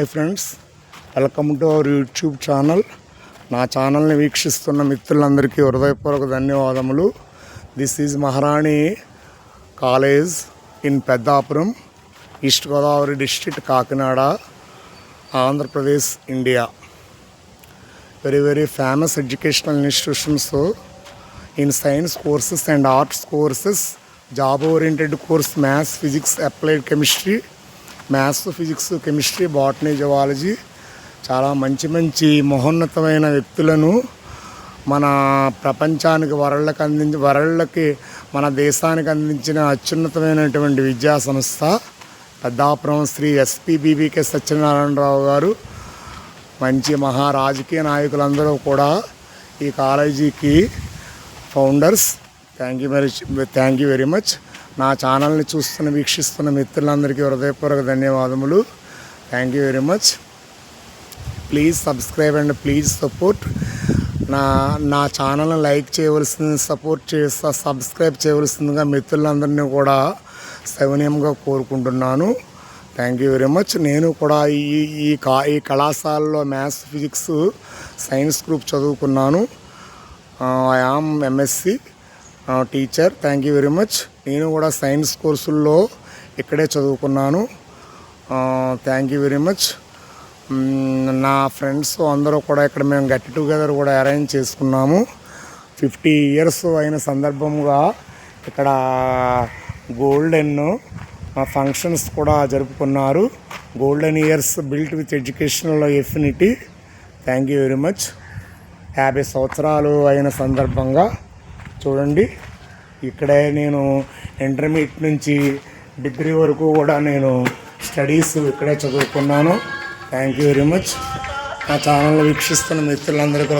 Hi friends, welcome to our YouTube channel. నా ఛానల్ని వీక్షిస్తున్న మిత్రులందరికీ హృదయపూర్వక ధన్యవాదములు. దిస్ ఈజ్ మహారాణి college in Peddapuram, east Godavari district, Kakinada, Andhra Pradesh, India. very famous educational institutions in science courses and arts courses, job oriented course, maths, physics, applied chemistry, maths, physics, chemistry, botany, zoology. చాలా మంచి మహోన్నతమైన వ్యక్తులను మన ప్రపంచానికి వరల్డ్కి మన దేశానికి అందించిన అత్యున్నతమైనటువంటి విద్యా సంస్థ పెద్దాపురం శ్రీ ఎస్పీబీబీకే సత్యనారాయణరావు గారు. మంచి రాజకీయ నాయకులందరూ కూడా ఈ కాలేజీకి founders. Thank you very much. నా ఛానల్ని వీక్షిస్తున్న మిత్రులందరికీ హృదయపూర్వక ధన్యవాదములు. Thank you very much. Please subscribe and please support. నా ఛానల్ని లైక్ చేయవలసింది, సబ్స్క్రైబ్ చేయవలసిందిగా మిత్రులందరినీ కూడా సవినయంగా కోరుకుంటున్నాను. Thank you very much. నేను కూడా ఈ కళాశాలలో మ్యాథ్స్, ఫిజిక్స్, సైన్స్ గ్రూప్ చదువుకున్నాను. I am MSc teacher. Thank you very much. నేను కూడా సైన్స్ కోర్సుల్లో ఇక్కడే చదువుకున్నాను. Thank you very much. నా ఫ్రెండ్స్ అందరూ కూడా ఇక్కడ మేము గెట్ టుగెదర్ కూడా అరేంజ్ చేసుకున్నాము. 50 years అయిన సందర్భంగా ఇక్కడ గోల్డెన్ ఫంక్షన్స్ కూడా జరుపుకున్నారు. Golden years built with educational affinity. Thank you very much. 50 సంవత్సరాలు అయిన సందర్భంగా చూడండి, ఇక్కడే నేను ఇంటర్మీడియట్ నుంచి డిగ్రీ వరకు కూడా నేను స్టడీస్ ఇక్కడే చదువుకున్నాను. Thank you very much. నా ఛానల్ వీక్షిస్తున్న మిత్రులందరికీ